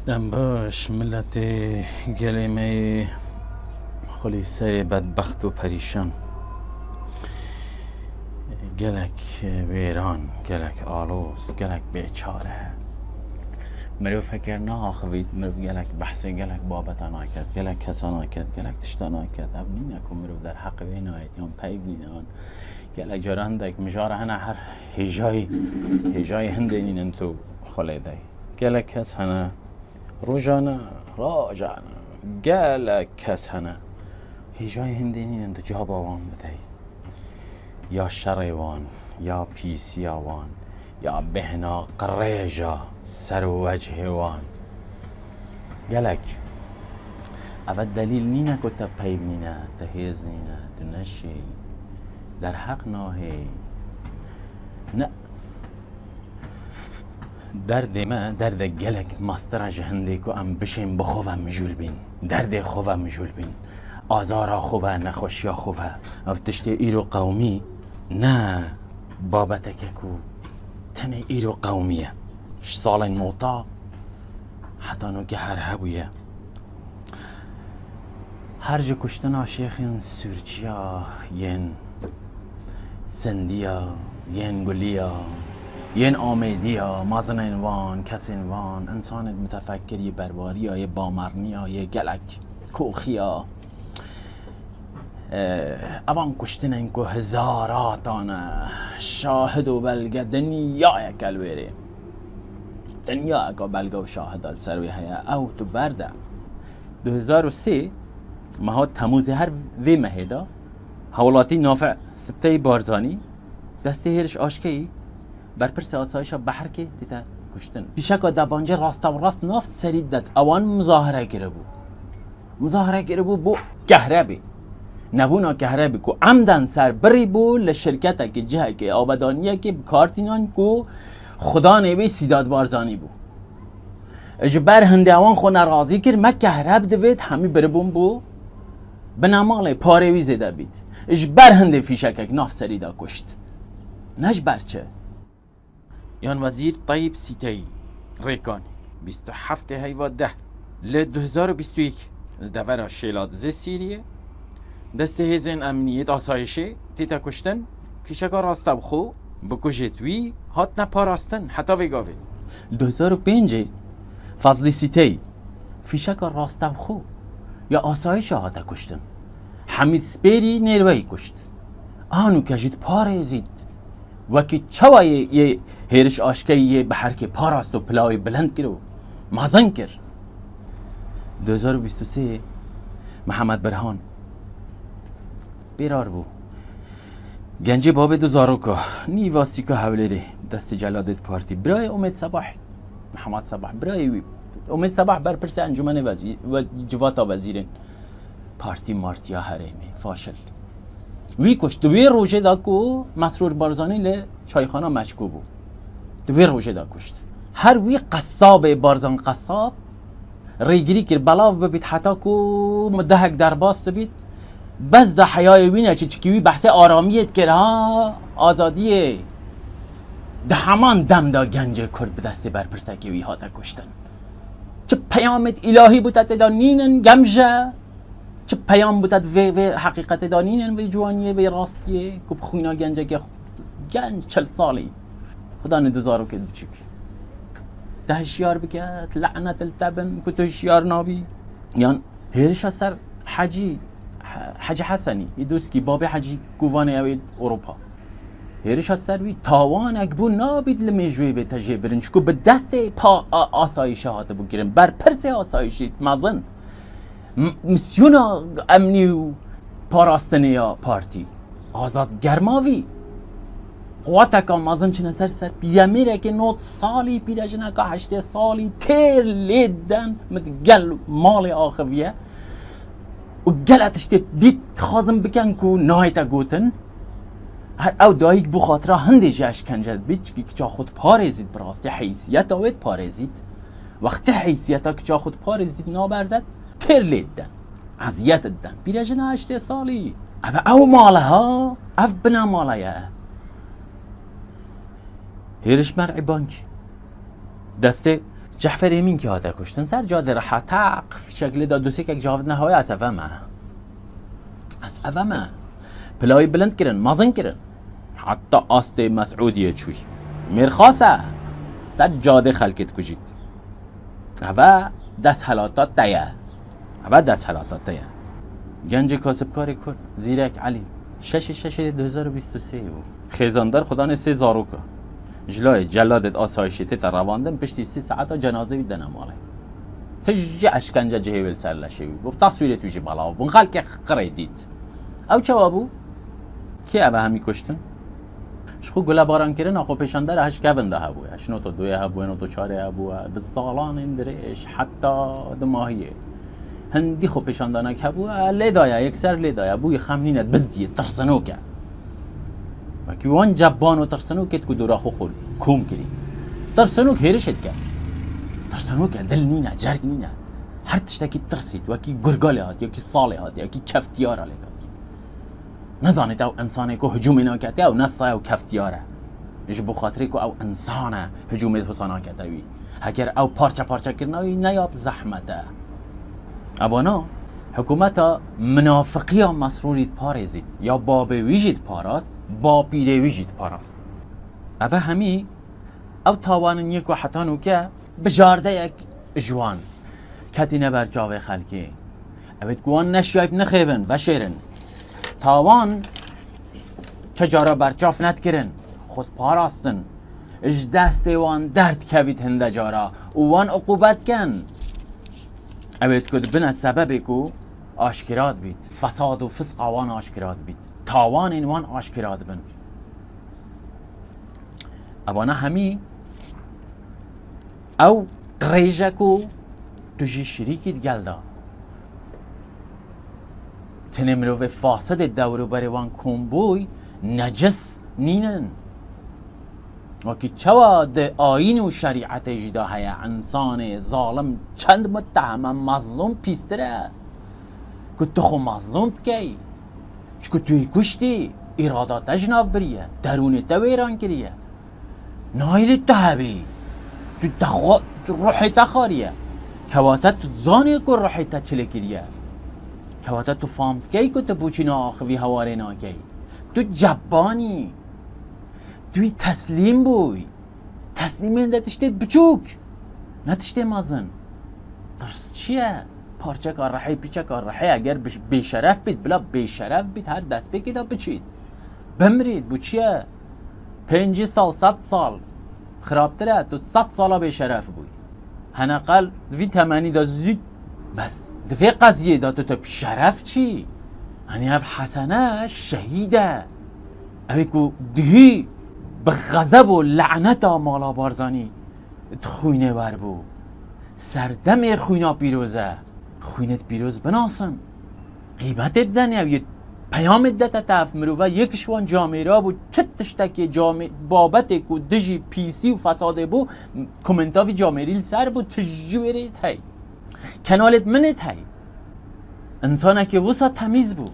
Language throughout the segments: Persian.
دنباش ملت گلیمه خلی سر بدبخت و پریشان، گلک ویران، گلک آلوز، گلک بیچاره. مرو فکر ناخوید، مرو گلک بحث گلک بابتا ناکد، گلک کسا ناکد، گلک تشتا ناکد. اب نی نکن مرو در حق وی ناید یان پیب نینان گلک جارندک مجاره هنه هر هجای هنده نینن تو خلیده گلک کس هنه روزانه راجانه گلک کس هنه هجای هنده نینن تو جا باوان بده، یا شریوان یا پیسیاوان یا بهنا قریجا سر و وجه وان. گلک اول دلیل نینه که تا پیب نینه، تا هیز نینه، تو نشی در حق ناهی. نه درد ما درد گلک ماستر جهنده که ام بشیم بخوام مجول بین، درد خوام مجول بین، آزارا خواه نخوشیا خواه. او تشتی ایرو قومی نه بابتک کو تن ایرو قومیه سال نوتا حتی نو که هر هبویه هر جا کشتن آشیخین سورچیا ین سندیا ین گلیا ین آمیدیا مازن انوان کس انوان انسان متفکری برباریا یه بامرنیا یه گلک کوخیا اوان کشتن اینکو هزاراتانه شاهد و بلگه دنیا کلویره دنیا اگه بلگه و شاهد دل سروی هیا او تو برده 2003 ماه تموز هر وی مهیدا حوالاتی نافع سبته بارزانی دسته هیرش آشکی برپرس آسایش بحر که دیتا کشتن پیشکا دبانجه راست و راست نافت سرید داد اوان مظاهره گره بو گهره بی نبونا کهربی کو عمدن سر بری بو لشرکت که جه که آبادانیه که کارتینان کو خدا نوی سیداد بارزانی بو اجبر هنده اوان خو نرازی کرد ما کهرب دوید همی بری بون بو بناماله پاروی زده بید اجبر هنده فیشکک ناف سریدا کشت نجبر چه یان وزیر طیب سیتی ریکانی 27 هیوا 10 ل 2021 دورا شیلاد زی سیریه دسته هزین امنیت آسایشه تیتا کشتن فیشکا راستا بخو بکشت وی هات نپاراستن حتی ویگاوی 2005 فضلی سیتی فیشکا راستا بخو یا آسایشه هاتا کشتن حمید سپیری نیروی کشت آنو کجید پارزید وکی چوای یه هیرش آشکایی بحر که پاراست و پلاوی بلند کرو مازن کر 2023 محمد برهان بیرار بو گنجی باب دو زاروکا نیواسی که حوله دست جلادت پارتی برای امید صباح محمد صباح برای امید صباح برپرس انجمن وزیر و جواتا وزیرین پارتی مارتیا حریمی فاشل وی کشت دوی روژه دا کو مسرور بارزانی ل چایخانه مشکو بو دوی روژه دا کشت هر وی قصاب بارزان قصاب ریگیری کر بلاو ببید حتی کو مدهک در باست بید بس دا حیای وینه چکیوی بحث آرامیت کرد ها آزادیه ده همان دم دا گنج کرد به دست برپرسکی وی ها تا کشتن چه پیامت الهی بودت دا نینن گمجه چه پیام بودت و حقیقت دا نینن و جوانیه و راستیه که بخوینا گنجه که گنج 40 سالی خدا ندوزارو که بچک ده هشیار بکت لعنت التبن که تو هشیار نابی یان هیرش سر حج حسنی یه دوست که باب حجی گوانه اوید اروپا هیرش سروی تاوان اگبو نابید لمیجوی به تجه برن چکو به دست پا آسایشه هاته بگیرن بر پرس آسایشیت مزن مسیون امنی و پاراستنی یا پارتی آزاد گرماوی قواتکا مازن چه نظر سر بیمیره که 9 سالی پیرجنه که 8 سالی تیر لیدن متگل مال آخویه و گلتش دید خازم بکن که نایتا گوتن هر او دایک بو خاطره هنده جاش کنجد بید که چا خود پارزید براستی حیثیت اوید پارزید وقتی حیثیت که چا خود پارزید نابردد تیر لیدن عذیت دن بیرجنه 8 سالی او ماله ها او بنا ماله هیرش مرعی بانک دسته جعفر امین که هاته کشتن سر جاده رحا تق شکل دا دوسه که جاود نهایی از افهمه پلای بلند کرن مازن کرن حتی آست مسعودیه چوی مرخاصه سر جاده خلکت کجید اوه دست حلاتات تیه گنج کاسبکار کرد زیرک علی 6/6/2023 بود خیزاندار خدا نسی زاروکا جلای جلادت آسایشیتی تا رواندن پشتی 3 ساعت جنازه بیدن اماله تجی اشکنجه جهیول سرلشه بی بب تصویرت ویجی بالا بون خلک قره دید او چه وابو؟ که اوه همی کشتن؟ شخو گله باران کرن آخو پیشنده هش کون ده هبوه هش نو تو دوی هبوه نو تو چاره هبوه بزالان اندرش حتی دماهیه هندی خو پیشنده نک هبوه لیدایا یک سر لیدایا بوی خمنینت بزدیه ترسنو که وکی وان جبان و ترسنو کت کو دورا خو خول کوم کری ترسنو که هیرشت کرد ترسنو که دل نینه جرگ نینه هر تشتکی ترسید وکی گرگاله هات یا کی ساله هات یا کی کفتیار آله نزانید او انسانه که هجوم ناکته او نصه او کفتیاره اش بخاطری که او انسانه هجوم حسانا کته وی اگر او پارچه کرنوی نیاب زحمته اوانا حکومت منافقی ها مسرورید پارزید یا باب ویجید پاراست با پیره ویجید پاراست اوه همی او تاوان یک و حتانو که بجارده یک جوان کتی نبر جاوه خلکی اوید گوان نشیایب نخیبن و شیرن تاوان چجارا برچاف ند کرن خود پاراستن اش دست وان درد کوید هنده جارا وان عقوبت کن اوید کد بنا سبب کو آشکرات بید فساد و فسق وان آشکرات بید تاوان این وان آشکرات بن اوانا همی او قریجه کو توجی شریکید گلده تنمرو و فاسد دورو بروان کنبوی نجس نینن وکی چوا ده آین و شریعت جدا هیا انسان ظالم چند متهم مظلوم پیستره که تو خو مظلوم تکی چکو توی کشتی ارادات جناب بریه درون تا ویران کریه نایل تو هبی تو روحی تخاریه کواتا تو زانی که روحی تا چلی کریه کواتا تو فهمت کی که تو بوچینا آخوی هواره ناکی تو جبانی توی تسلیم بوی تسلیم اینده تشتید بچوک نتشتی مازن درست چیه؟ پارچه کار رحی پیچه کار رحی اگر بیشرف بید بلا بیشرف بید هر دست بگیده بچید بمرید بو چیه؟ 5 سال 100 سال خرابتره تو 100 سالا بیشرف بوی هنقل وی تمنی دا زید بس دفعه قضیه دا تو شرف چی؟ هنی اف حسنه شهیده اوی که دهی به غضب و لعنت مالا بارزانی خوینه بر بو سردم خوینا پیروزه خوینت پیروز بناسن قیمت بدن یا پیام دتا تف مروه یکشوان جامعه را بو چتشتکی جامعه بابت که دجی پیسی و فساده بو کمنتاوی جامعه ریل سر بو تجویره تایی کنالت منت هی انسانه که وسا تمیز بو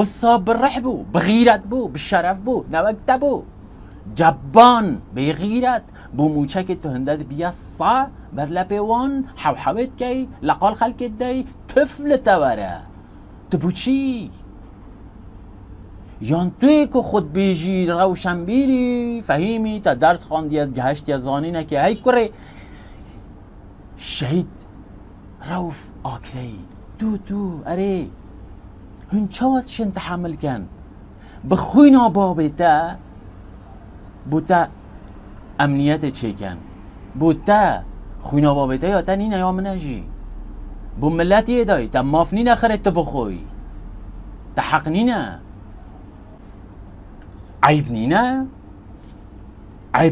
وسا برح بو بغیرت بو بشرف بو نوکته بو جبان بغیرت بو موچه که تو هندد بیا صا بر لپوان حوحوت کی لقال خلکت دی طفل توره تو بو چی؟ یان توی که خود بیجی روشن بیری فهیمی تا درس خواندی از گهشتی از زانینه که هی کره شهید روف آکری تو اره هن چوات شن تحمل کن بخوینا بابتا بوتا امنیت چه کن بوتا خوینا بابتا یا تا نینه یا منجی بو ملتی دای تا ماف نینه خرد تا بخوی تا حق نینه عیب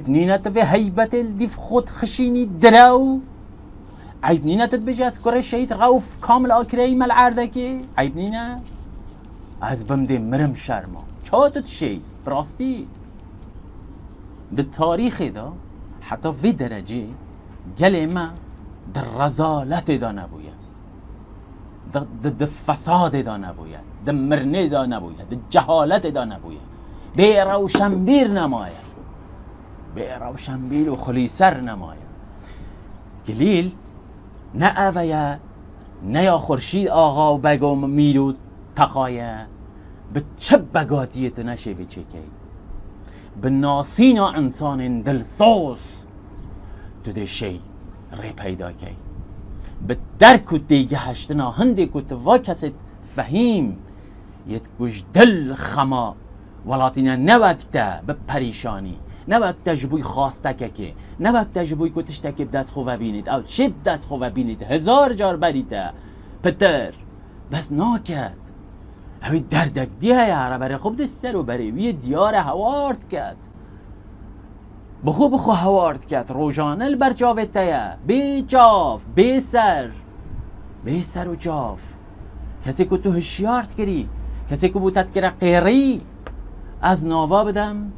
نینه تا به حیبت دیف خود خشینی درو عیب نینه تد بجاز کره شهید روف کامل آکری مل عردکی عیب نینه از بمده مرم شرما چهاتت شهید براستی ده تاریخ دا حتی وی درجه گل ما در رزالت دا نبوید ده فساد دا نبوید ده مرنه دا نبوید ده جهالت دا نبوید به روشنبیر نماید به روشنبیر و خلیسر نماید گلیل نه اویه نه یا خورشید آقا و بگم میرو تخایه به چه بگاتیت نشوی چکی به ناسینا انسان دلسوز تو ده شی ری پیدا کی به درک و دیگه هشتنا هنده کت و کست فهیم یت گوش دل خما ولاتینا نوکته به پریشانی نوکته جبوی خواسته که نوکته جبوی کتشته که دست خواه بینید او چه دست خواه بینید 1000 جار بریده پتر بس ناکد همی دردک دیه یاره برای خوب دسته رو برای وی دیار هوارد کرد بخو هوارد کرد روژانل بر جاوته بی جاف بی سر و جاف کسی که تو هشیارت کری کسی که بودت کره قیری از ناوا بدم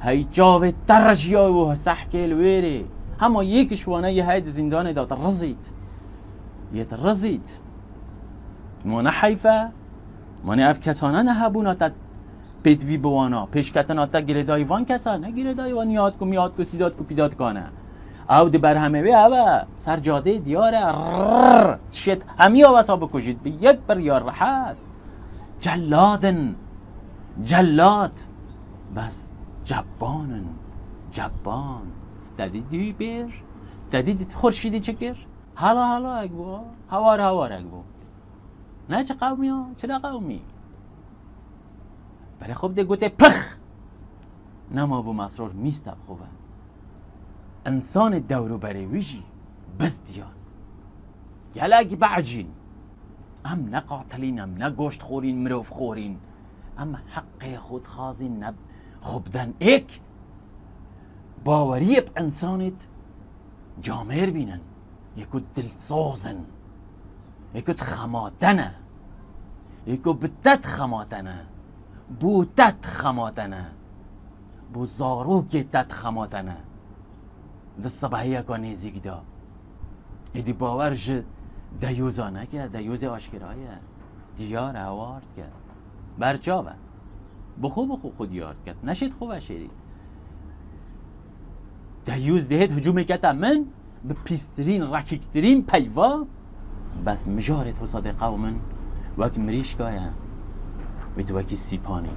هی جاوه ترجیا و سحکل ویری همه یکشوانه یه هید زندان داد رزید مانه حیفه مانه اف کسانه نه هبونا تا پیدوی بوانا پیشکتنا تا گردای وان کسانه گردای وان یاد کو سیداد کو پیداد کنه او دی بر همه بی اوه سر جاده دیاره شد همی آواسا بکشید به یک بر یار راحت جلاد بس جبان دادی بیر دادی خورشیدی چکر حالا اگبو هوار اگبو نه چه قومی ها چه قومی برای خوب ده گوته پخ نما بو مسرور میستب خوبه انسان دورو برای ویجی بس دیان گلگ بعجین ام نه قاتلین ام نه گوشت خورین مروف خورین ام حق خود خازین نب خوبدن ایک باوری اب انسانت جامر بینن یکو دلسوزن یکو خماتنه یکو بتت خماتنه بوتت خماتنه بو زاروک تت خماتنه ده صبحیه که نیزیگ دا ایدی باورش دیوزا نکه دیوز آشکرایه دیار هوارد کرد برچاوه بخو خود یارد کرد نشید خوبه شدید دیوز دهید هجوم کتا من به پیسترین رکیکترین پیوا بس مجارت حساد قومن وک مریشکایه ویتو وکی سیپانی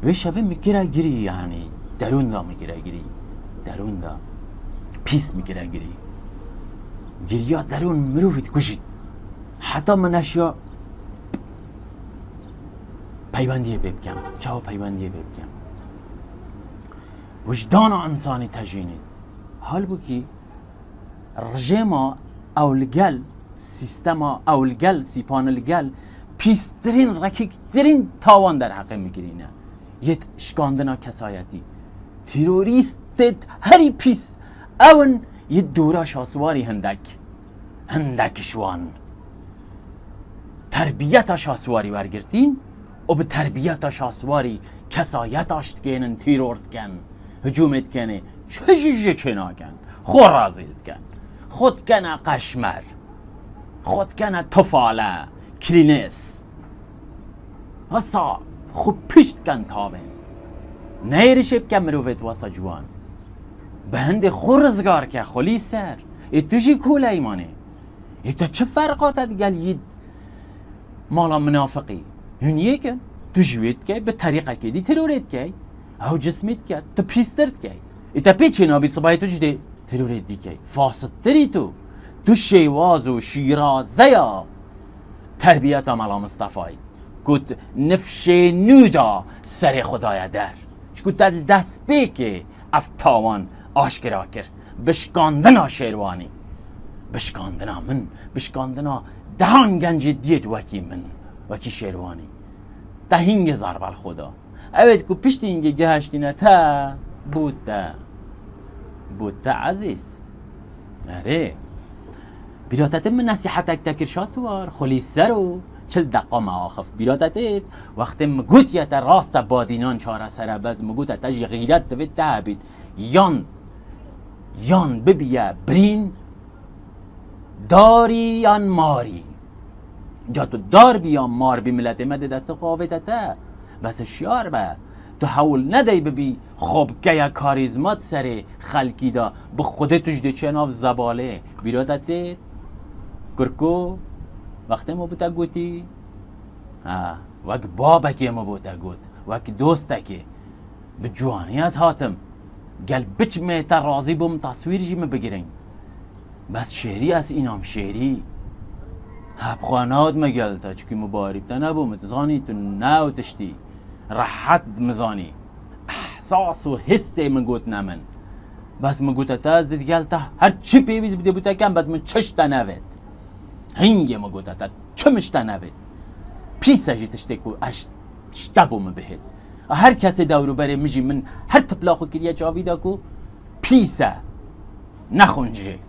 وی شوه میگیره گیری یعنی درون دا میگیره گیری درون دا پیس میگیره گیریا درون مروفید کشید حتی من اشیا پیوندیه ببکم چاو پیوندیه ببکم وجدان انسانی تجینید حال بو که رژیما اولگل سیستما اولگل سیپانلگل پیسترین رکیکترین تاوان در حقه میگیرینه یه شکاندنا کسایتی تیروریست هری پیس اون یه دورا شاسواری هندک شوان تربیت شاسواری ورگرتین و به تربیت شاسواری کسایت آشت کنن تیرورد کن هجومت کنه چه ناکن خور رازیلد کن خود کنه قشمر خود کنه تفاله کلینس واسا خوب پیشت کن تاوه نیرشب که مروفت واسا جوان به هنده خورزگار که خلی سر ای توشی کوله ایمانه ای تا چه فرقات دیگل یید مالا منافقی هونیه کن تو جوید که به طریقه که دی ترورید که او جسمیت که تو پیسترد که ای تا پیچه نابید صبایی تو جده ترورید دی که فاسد تری تو شیواز و شیرازه یا تربیت مالا مصطفی کت نفش نودا سر خدای در چکت دست بی که افتاوان آشکرا کرد بشکاندنا شیروانی بشکاندنا من بشکاندنا دهان گنج دید وکی من وکی شیروانی دهینگ زربال خدا اوید که پشت اینگه گهشتینه تا بوده عزیز اره بیراتت من نصیحتک تکر شاسوار خلی سرو 40 دقیقه معاخف بیراتت وقت مگوت یت راست بادینان چاره سر بز مگوت تجی غیرت دوید تهبید یان ببیه برین داری یان ماری جا تو دار بیا مار بی ملت مده دست خواهویتته بس شیار به تو حول ندهی ببی خب که یا کاریزمات سر خلکی دا به خودتوش ده چه ناف زباله بیرادت کرکو وقتی ما بوتا گوتی وک بابکی ما بوتا گوت وک دوستکی به جوانی از هاتم گل بچ میتا راضی بوم تصویر جی بگیرین بس شعری از اینام شعری هبخوانات مگل تا چکی مبارب تا نبوم تزانی تو ناو تشتی راحت مزانی احساس و حس مگوت نمن بس مگوت تا زد گل تا هر چی پیویز بده بوده کم بس من چش تا نوید هنگی مگوت تا چمش تا نوید پیسه جی تشتی کو اش شتبوم بهد هر کسی دورو بره میجی من هر تپلاخو کریه جاویدا کو پیسه نخون جی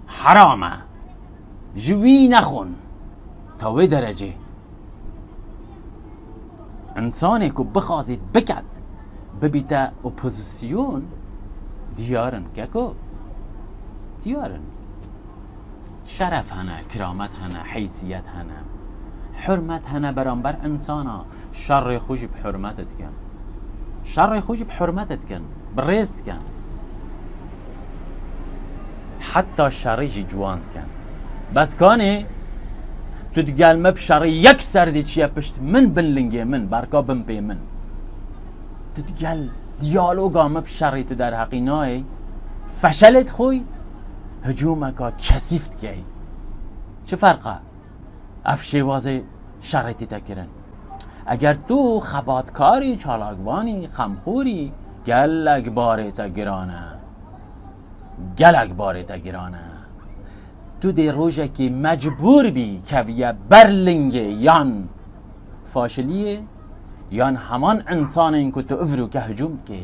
حرامه جوی نخون تا وی درجه انسانی که بخوازید بکد ببیتا اپوزیسیون دیارن که کو دیارن شرف هنه کرامت هنه حیثیت هنه حرمت هنه برانبر انسانا شر خوش بحرمتت کن شر خوش بحرمتت کن برست کن حتی شرجی جواند کن بس کانی تو دگل مب شر یک سردی چیه پشت من بنلنگه من برکا بمپی من تو دگل دیالوگا مب شری تو در حقینای فشلت خوی هجومکا کسیفت که چه فرقه افشی وازه شرطی تکرن اگر تو خباتکاری چالاکوانی خمخوری گلک بارتا گرانه گلک بارتا گرانه تو دی روژه که مجبور بی کویه برلنگه یان فاشلیه یان همان انسان این که تو افرو که هجوم که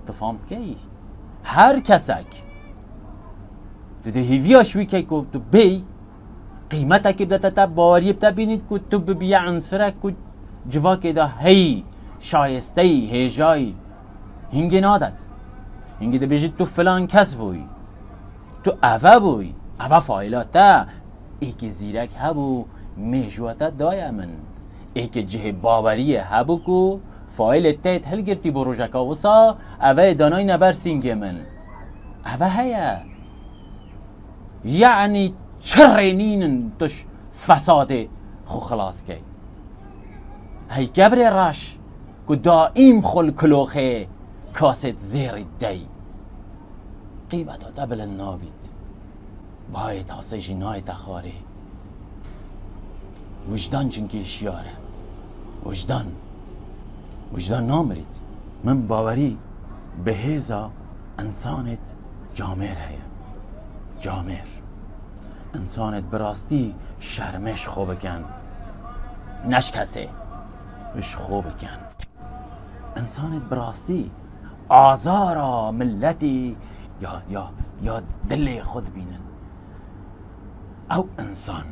تو فهمت که هر کسک تو دی هیویا شوی که تو بی قیمتا که بدتا تا باوری بتا بینید که تو ببیه عنصره که جوا که دا هی شایسته هیجای هنگی نادد هنگی دا بیجید تو فلان کس بوی تو اوه بوی اوه فایلاتا ای که زیرک هبو میجواتا دایا من ای که جه باوری هبو که فایل تایت هل گرتی برو جکا وسا اوه دانای نبر سینگ من اوه هیا یعنی چرینین توش فساد خو خلاص که هی گفر راش که دائم خل کلوخه کاست زیر دی قیمتا تبل نابید باید تاسیشی نای تخاره وجدان چنکی شیاره وجدان نامرید من باوری به هزا انسانت جامر هیا جامر انسانت براستی شرمش خوب کن نش کسه اش خوب کن انسانت براستی آزارا ملتی یا دل خود بینن او انسان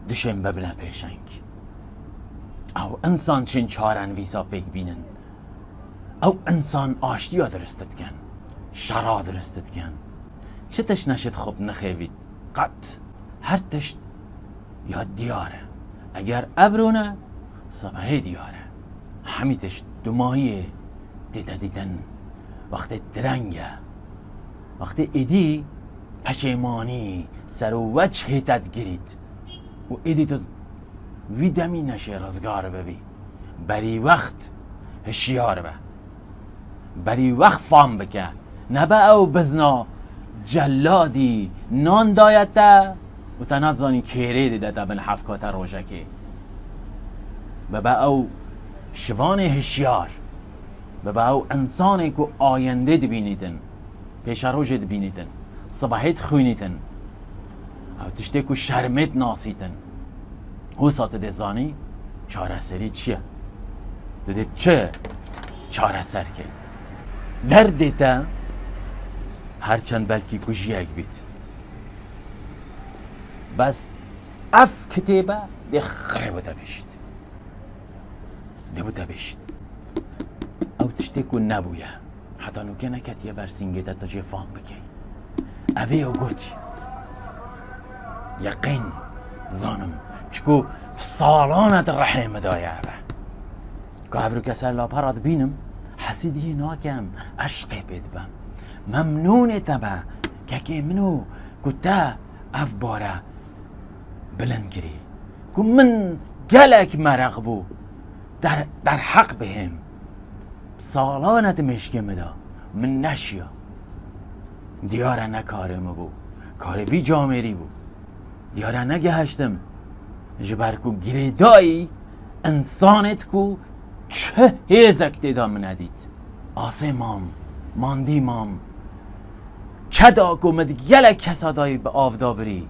دشم ببنه پیشنگ او انسان شن چارن ویسا پیک بینن او انسان آشتیا درستت کن شرا درستت کن چه تش نشد خوب نخیوید قط هر تشت یا دیاره اگر افرونه صبحه دیاره همی تشت دو ماهیه دیدن وقت درنگه وقت ایدی پشیمانی سر و وجه تدگیرید و ایدی تو ویدمی نشه رزگار ببی بری وقت هشیار به بری وقت فام بکه نبا او بزنا جلادی نان دایتا و تنات زانی کیره دیده تا بن حفکات روژه که ببا او شوان هشیار ببا او انسانی که آینده دبینیدن پیش روژه دبینیدن صباحیت خوینیدن او تشته که شرمت ناسیدن او ساته ده زانی چاره سری چیه؟ ده چه چاره سر که در دیتا هرچند بلکی کجی یک بید بس اف کتیبه ده خره بوده بشت ده بوده بشت او تشتی که نبویه حتی نوکه نکت یه برسینگه تا جه فهم بکی اوه او گوتی یقین زانم چکو سالانت رحم دایه اوه که افرو کسر لاپرات بینم حسیدی ناکم عشق بدبم ممنون تبا که منو گتا اف باره بلند کری که من گلک مرق بو در حق بهم سالانت مشکم دا من نشیا دیاره نکارم بو کاروی جامری بو دیاره نگهشتم جبرکو گریدایی انسانت کو چه هیزک دیدا من ندید آسه مام ماندی مام چه دا گمد گلک کسادایی به آفدا بری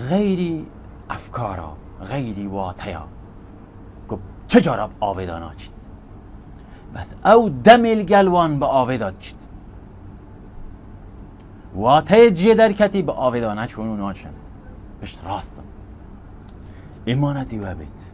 غیری افکارا غیری واتیا گو چه جارب آویدا ناچید بس او دمیل گلوان به آویدا چید واتای جیه در کتی به آویدا نچونو ناچن بشت راستم ایمانتی و بیت